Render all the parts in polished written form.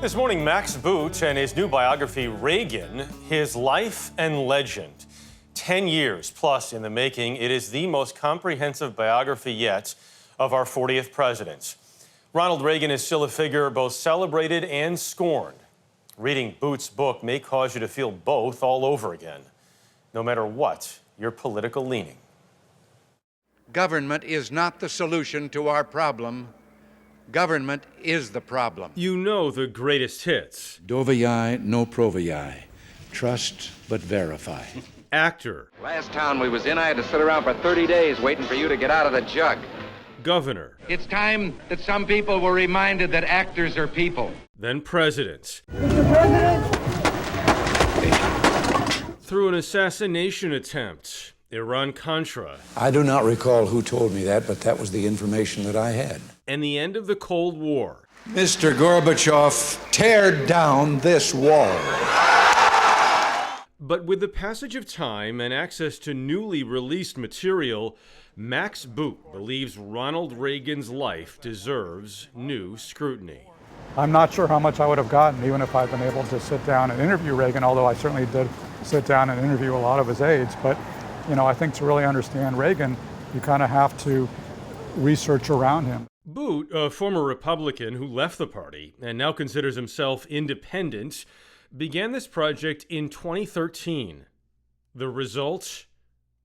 This morning, Max Boot and his new biography, Reagan, His Life and Legend. 10 years plus in the making, it is the most comprehensive biography yet of our 40th president. Ronald Reagan is still a figure both celebrated and scorned. Reading Boot's book may cause you to feel both all over again, no matter what your political leaning. Government is not the solution to our problem. Government is the problem. You know the greatest hits. Dovii no provii. Trust but verify. Actor. Last town we was in, I had to sit around for 30 days waiting for you to get out of the jug. Governor. It's time that some people were reminded that actors are people. Then president. Mr. President! Through an assassination attempt. Iran-Contra. I do not recall who told me that, but that was the information that I had. And the end of the Cold War. Mr. Gorbachev, tear down this wall. But with the passage of time and access to newly released material, Max Boot believes Ronald Reagan's life deserves new scrutiny. I'm not sure how much I would have gotten even if I'd been able to sit down and interview Reagan, although I certainly did sit down and interview a lot of his aides. But, you know, I think to really understand Reagan, you kind of have to research around him. Boot, a former Republican who left the party and now considers himself independent, began this project in 2013. The result?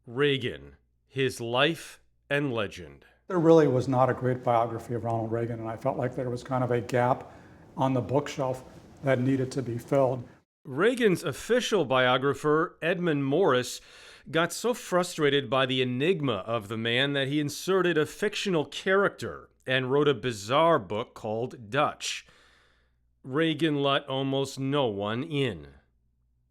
Reagan, His Life and Legend. There really was not a great biography of Ronald Reagan, and I felt like there was kind of a gap on the bookshelf that needed to be filled. Reagan's official biographer, Edmund Morris, got so frustrated by the enigma of the man that he inserted a fictional character and wrote a bizarre book called Dutch. Reagan let almost no one in,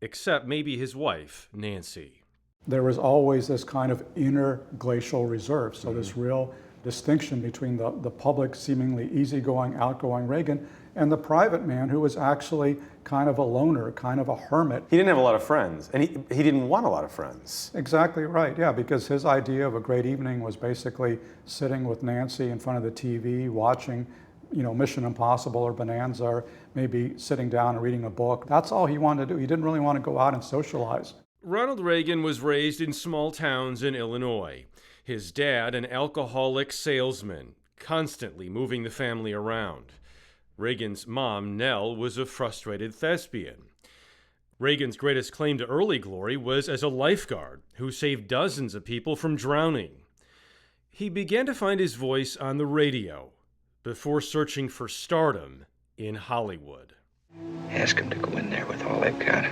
except maybe his wife, Nancy. There was always this kind of inner glacial reserve, so this real distinction between the public, seemingly easygoing, outgoing Reagan and the private man who was actually kind of a loner, kind of a hermit. He didn't have a lot of friends, and he didn't want a lot of friends. Exactly right, yeah, because his idea of a great evening was basically sitting with Nancy in front of the TV, watching, you know, Mission Impossible or Bonanza, or maybe sitting down and reading a book. That's all he wanted to do. He didn't really want to go out and socialize. Ronald Reagan was raised in small towns in Illinois. His dad, an alcoholic salesman, constantly moving the family around. Reagan's mom, Nell, was a frustrated thespian. Reagan's greatest claim to early glory was as a lifeguard who saved dozens of people from drowning. He began to find his voice on the radio before searching for stardom in Hollywood. Ask them to go in there with all they've got.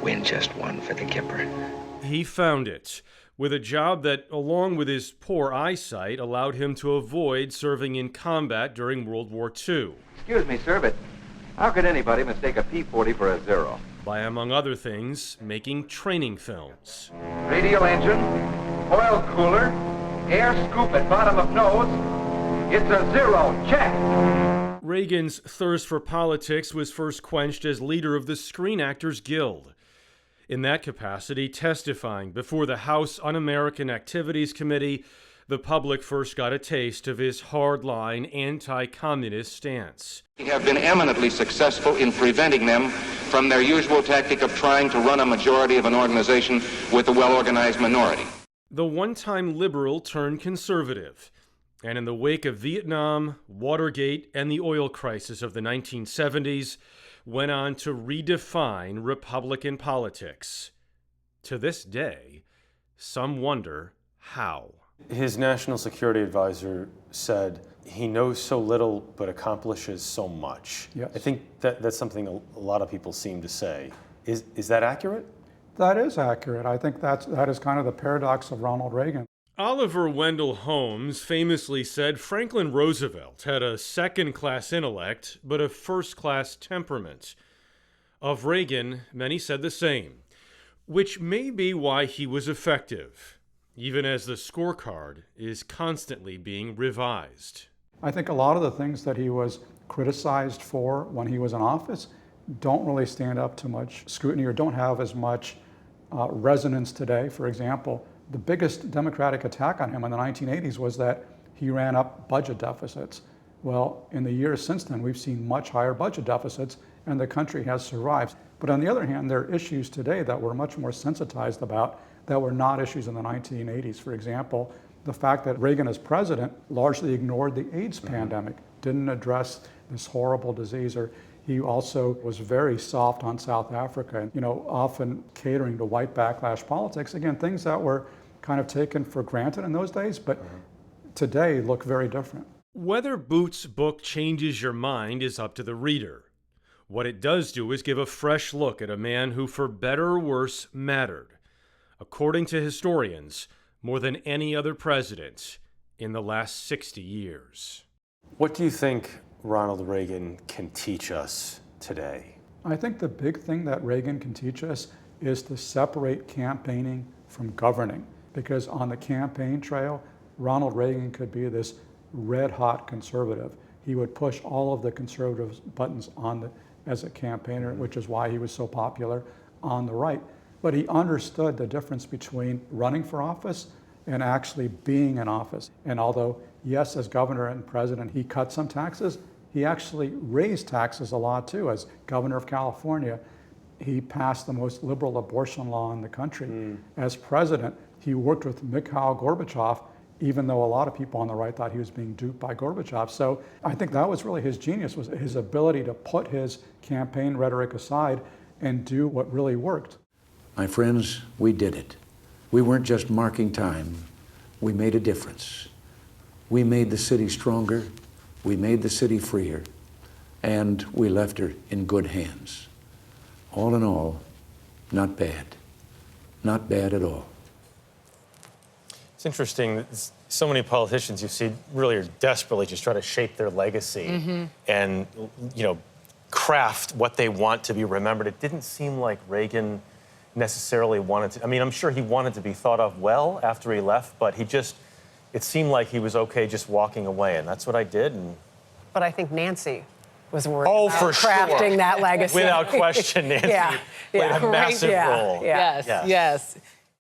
Win just one for the Kipper. He found it, with a job that, along with his poor eyesight, allowed him to avoid serving in combat during World War II. Excuse me, sir, but how could anybody mistake a P-40 for a Zero? By, among other things, making training films. Radial engine, oil cooler, air scoop at bottom of nose. It's a Zero, check! Reagan's thirst for politics was first quenched as leader of the Screen Actors Guild. In that capacity, testifying before the House Un-American Activities Committee, the public first got a taste of his hard-line anti-communist stance. We have been eminently successful in preventing them from their usual tactic of trying to run a majority of an organization with a well-organized minority. The one-time liberal turned conservative, and in the wake of Vietnam, Watergate, and the oil crisis of the 1970s, went on to redefine Republican politics. To this day, some wonder how. His national security advisor said he knows so little but accomplishes so much. Yes. I think that's something a lot of people seem to say. Is that accurate? That is accurate. I think that is kind of the paradox of Ronald Reagan. Oliver Wendell Holmes famously said Franklin Roosevelt had a second-class intellect but a first-class temperament. Of Reagan, many said the same, which may be why he was effective, even as the scorecard is constantly being revised. I think a lot of the things that he was criticized for when he was in office don't really stand up to much scrutiny or don't have as much resonance today. For example, the biggest Democratic attack on him in the 1980s was that he ran up budget deficits, Well, in the years since then, we've seen much higher budget deficits, and the country has survived. But on the other hand, there are issues today that we're much more sensitized about that were not issues in the 1980s. For example, the fact that Reagan as president largely ignored the AIDS pandemic, didn't address this horrible disease, or he also was very soft on South Africa, and often catering to white backlash politics. Again, things that were kind of taken for granted in those days, but today look very different. Whether Booth's book changes your mind is up to the reader. What it does do is give a fresh look at a man who, for better or worse, mattered, according to historians, more than any other president in the last 60 years. What do you think Ronald Reagan can teach us today? I think the big thing that Reagan can teach us is to separate campaigning from governing. Because on the campaign trail, Ronald Reagan could be this red-hot conservative. He would push all of the conservative buttons as a campaigner, which is why he was so popular on the right. But he understood the difference between running for office and actually being in office. And although, yes, as governor and president, he cut some taxes, he actually raised taxes a lot too. As governor of California, he passed the most liberal abortion law in the country. As president, he worked with Mikhail Gorbachev, even though a lot of people on the right thought he was being duped by Gorbachev. So I think that was really his genius, was his ability to put his campaign rhetoric aside and do what really worked. My friends, we did it. We weren't just marking time. We made a difference. We made the city stronger. We made the city freer. And we left her in good hands. All in all, not bad. Not bad at all. It's interesting that so many politicians you see really are desperately just trying to shape their legacy and, craft what they want to be remembered. It didn't seem like Reagan necessarily wanted to. I mean, I'm sure he wanted to be thought of well after he left, but it seemed like he was okay just walking away, and that's what I did. But I think Nancy was worried about for crafting sure. that legacy. Without question, Nancy played a massive role. Yes.